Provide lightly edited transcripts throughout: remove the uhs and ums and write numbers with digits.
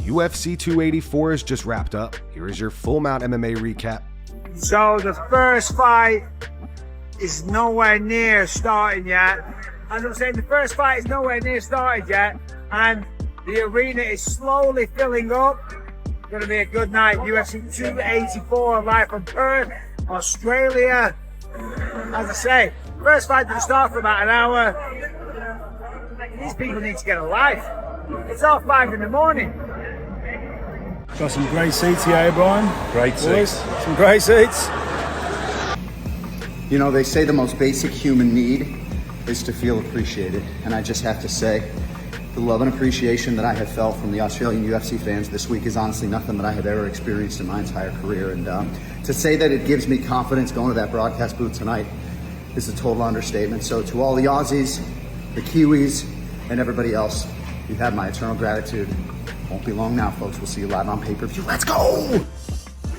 UFC 284 is just wrapped up. Here is your full mount MMA recap. So the first fight is nowhere near starting yet. As I'm saying, the first fight is nowhere near started yet, and the arena is slowly filling up. It's going to be a good night. UFC 284 live from Perth, Australia. As I say, first fight didn't start for about an hour. These people need to get a life. It's all 5 in the morning. Got some great seats here, Brian. Great seats. Some great seats. You know, they say the most basic human need is to feel appreciated. And I just have to say, the love and appreciation that I have felt from the Australian UFC fans this week is honestly nothing that I have ever experienced in my entire career. And to say that it gives me confidence going to that broadcast booth tonight is a total understatement. So to all the Aussies, the Kiwis, and everybody else, you have my eternal gratitude. Won't be long now, folks. We'll see you live on pay-per-view. Let's go!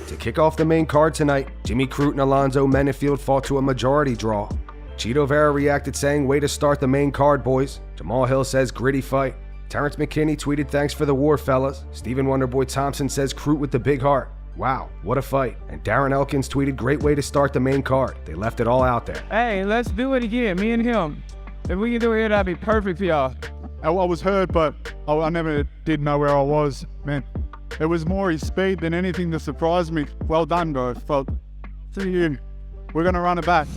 To kick off the main card tonight, Jimmy Crute and Alonzo Menifield fought to a majority draw. Chito Vera reacted saying, "Way to start the main card, boys." Jamal Hill says, "Gritty fight." Terrence McKinney tweeted, "Thanks for the war, fellas." Stephen Wonderboy Thompson says, "Crute with the big heart. Wow, what a fight." And Darren Elkins tweeted, "Great way to start the main card. They left it all out there." Hey, let's do it again, me and him. If we can do it here, that'd be perfect for y'all. I was hurt, but I never did know where I was, man. It was more his speed than anything that surprised me. Well done, bro. See you. We're going to run it back.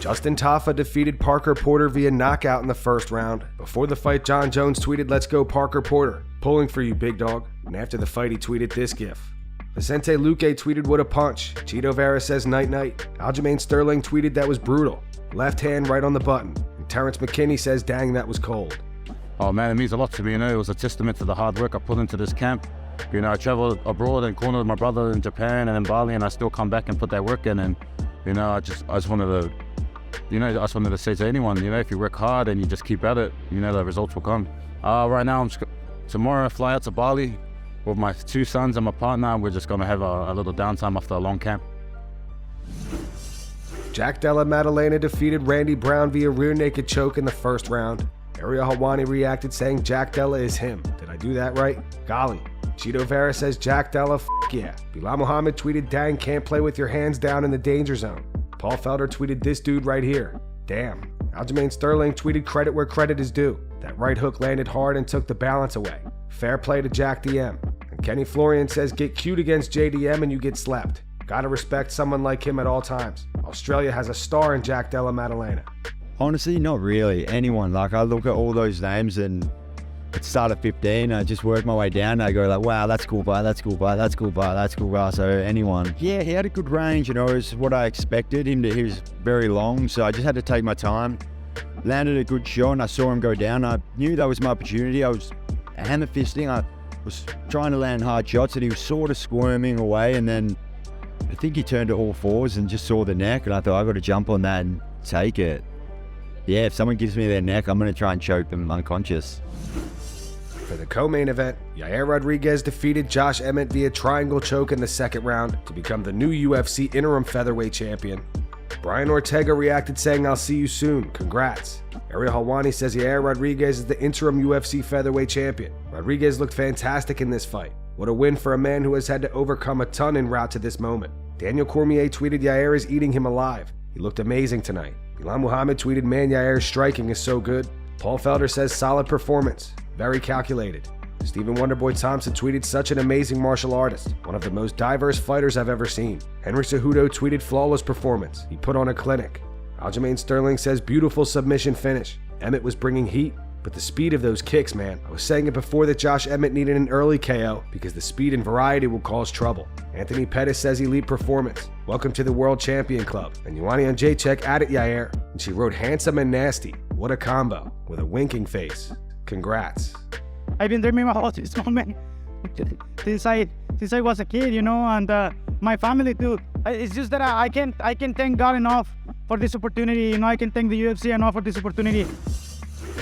Justin Taffa defeated Parker Porter via knockout in the first round. Before the fight, John Jones tweeted, "Let's go Parker Porter. Pulling for you, big dog." And after the fight, he tweeted this gif. Vicente Luque tweeted, "What a punch." Chito Vera says, "Night night." Aljamain Sterling tweeted, "That was brutal. Left hand right on the button." And Terrence McKinney says, "Dang, that was cold." Oh man, it means a lot to me, you know. It was a testament to the hard work I put into this camp. You know, I traveled abroad and cornered my brother in Japan and in Bali, and I still come back and put that work in. And, you know, I just wanted to say to anyone, you know, if you work hard and you just keep at it, you know, the results will come. Right now, tomorrow I fly out to Bali with my 2 sons and my partner. We're just going to have a little downtime after a long camp. Jack Della Maddalena defeated Randy Brown via rear naked choke in the first round. Ariel Helwani reacted saying, "Jack Della is him." Did I do that right? Golly. Chito Vera says, "Jack Della, f yeah." Bilal Muhammad tweeted, "Dang, can't play with your hands down in the danger zone." Paul Felder tweeted, "This dude right here. Damn." Aljamain Sterling tweeted, "Credit where credit is due. That right hook landed hard and took the balance away. Fair play to Jack DM." And Kenny Florian says, "Get cute against JDM and you get slept. Gotta respect someone like him at all times. Australia has a star in Jack Della Maddalena." Honestly, not really. Anyone. Like, I look at all those names and it started at 15. I just worked my way down. And I go like, wow, that's cool, bye, that's cool, bye, that's cool, bye, that's cool, bye. So anyone. Yeah, he had a good range, you know, it was what I expected him to. He was very long, so I just had to take my time. Landed a good shot and I saw him go down. I knew that was my opportunity. I was hammer fisting. I was trying to land hard shots and he was sort of squirming away, and then I think he turned to all fours and just saw the neck, and I thought, I got to jump on that and take it. Yeah, if someone gives me their neck, I'm going to try and choke them unconscious. For the co-main event, Yair Rodriguez defeated Josh Emmett via triangle choke in the second round to become the new UFC interim featherweight champion. Brian Ortega reacted saying, "I'll see you soon. Congrats." Ariel Helwani says Yair Rodriguez is the interim UFC featherweight champion. Rodriguez looked fantastic in this fight. What a win for a man who has had to overcome a ton en route to this moment. Daniel Cormier tweeted, "Yair is eating him alive. He looked amazing tonight." Bilal Muhammad tweeted, "Man, Yair's striking is so good." Paul Felder says, "Solid performance. Very calculated." Stephen Wonderboy Thompson tweeted, "Such an amazing martial artist. One of the most diverse fighters I've ever seen." Henry Cejudo tweeted, "Flawless performance. He put on a clinic." Aljamain Sterling says, "Beautiful submission finish. Emmett was bringing heat, but the speed of those kicks, man. I was saying it before that Josh Emmett needed an early KO because the speed and variety will cause trouble." Anthony Pettis says, "Elite performance. Welcome to the World Champion Club." And Ioana Jacek added Yair, and she wrote, "Handsome and nasty. What a combo," with a winking face. Congrats. I've been dreaming about this moment since I was a kid, you know, and my family too. It's just that I can't thank God enough for this opportunity. You know, I can thank the UFC enough for this opportunity.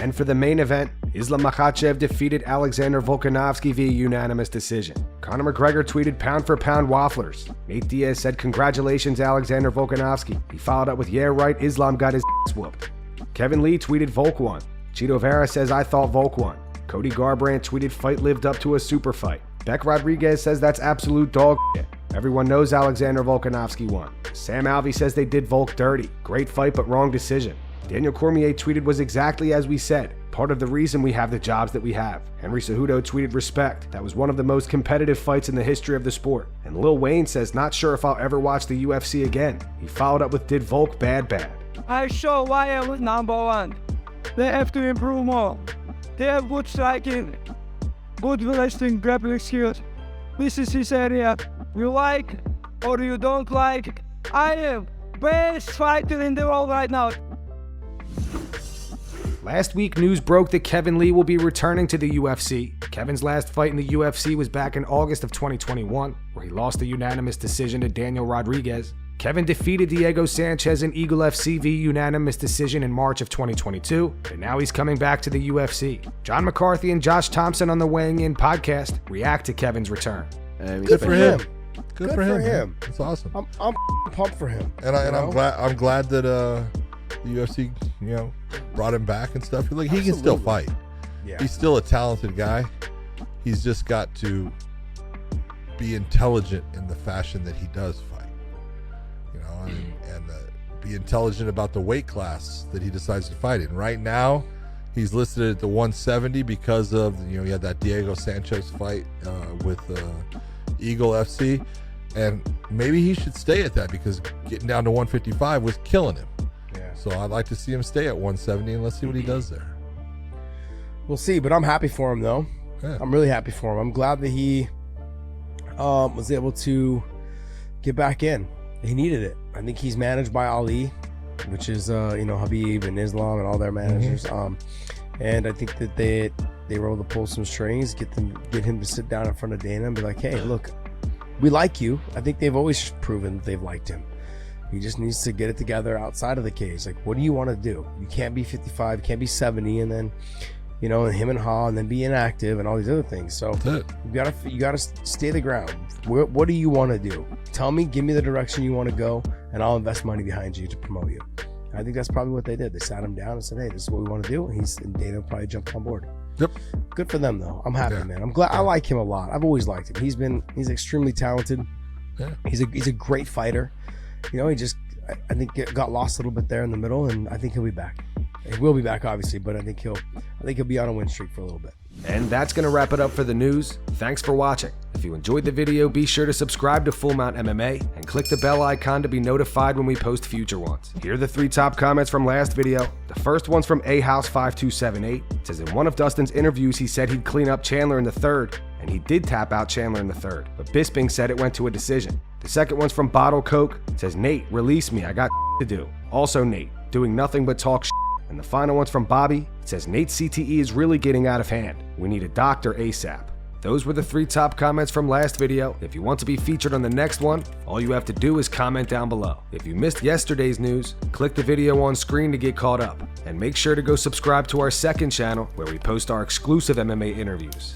And for the main event, Islam Makhachev defeated Alexander Volkanovski via unanimous decision. Conor McGregor tweeted, "Pound for pound wafflers." Nate Diaz said, "Congratulations, Alexander Volkanovski." He followed up with, "Yeah, right, Islam got his ass whooped." Kevin Lee tweeted, "Volk won." Chito Vera says, "I thought Volk won." Cody Garbrandt tweeted fight lived up to a super fight. Beck Rodriguez says that's absolute dog shit. Everyone knows Alexander Volkanovski won. Sam Alvey says they did Volk dirty. Great fight but wrong decision. Daniel Cormier tweeted was exactly as we said. Part of the reason we have the jobs that we have. Henry Cejudo tweeted respect. That was one of the most competitive fights in the history of the sport. And Lil Wayne says not sure if I'll ever watch the UFC again. He followed up with did Volk bad. I show why I was #1. They have to improve more. They have good striking, good wrestling, grappling skills. This is his area. You like or you don't like, I am best fighter in the world right now. Last week, news broke that Kevin Lee will be returning to the UFC. Kevin's last fight in the UFC was back in August of 2021, where he lost a unanimous decision to Daniel Rodriguez. Kevin defeated Diego Sanchez in Eagle FC v unanimous decision in March of 2022, and now he's coming back to the UFC. John McCarthy and Josh Thompson on the Weighing In podcast react to Kevin's return. Good for him. Good for him. That's awesome. I'm pumped for him. And I'm glad that the UFC, brought him back and stuff. Like he can still fight. Yeah. He's still a talented guy. He's just got to be intelligent in the fashion that he does fight. And be intelligent about the weight class that he decides to fight in. Right now, he's listed at the 170 because of he had that Diego Sanchez fight with Eagle FC, and maybe he should stay at that because getting down to 155 was killing him. Yeah. So I'd like to see him stay at 170 and let's see what he does there. We'll see, but I'm happy for him though. Yeah. I'm really happy for him. I'm glad that he was able to get back in. He needed it. I think he's managed by Ali, which is Habib and Islam and all their managers. And I think that they were able to pull some strings, get him to sit down in front of Dana and be like, hey, look, we like you. I think they've always proven that they've liked him. He just needs to get it together outside of the cage. Like, what do you want to do? You can't be 55, can't be 70, and then and him and Ha, and then be inactive and all these other things. So you gotta stay the ground. What do you want to do? Tell me, give me the direction you want to go, and I'll invest money behind you to promote you. And I think that's probably what they did. They sat him down and said, hey, this is what we want to do. And Dana probably jumped on board. Yep. Good for them though. I'm happy, man. I'm glad. I like him a lot. I've always liked him. He's extremely talented. Yeah. He's a great fighter. He just, I think, got lost a little bit there in the middle, and I think he'll be back. He will be back, obviously, but I think he'll be on a win streak for a little bit. And that's going to wrap it up for the news. Thanks for watching. If you enjoyed the video, be sure to subscribe to Full Mount MMA and click the bell icon to be notified when we post future ones. Here are the 3 top comments from last video. The first one's from AHouse5278. It says in one of Dustin's interviews, he said he'd clean up Chandler in the 3rd, and he did tap out Chandler in the 3rd, but Bisping said it went to a decision. The second one's from Bottle Coke. It says, Nate, release me. I got to do. Also Nate, doing nothing but talk. And the final one's from Bobby. It says, Nate's CTE is really getting out of hand. We need a doctor ASAP. Those were the 3 top comments from last video. If you want to be featured on the next one, all you have to do is comment down below. If you missed yesterday's news, click the video on screen to get caught up. And make sure to go subscribe to our second channel where we post our exclusive MMA interviews.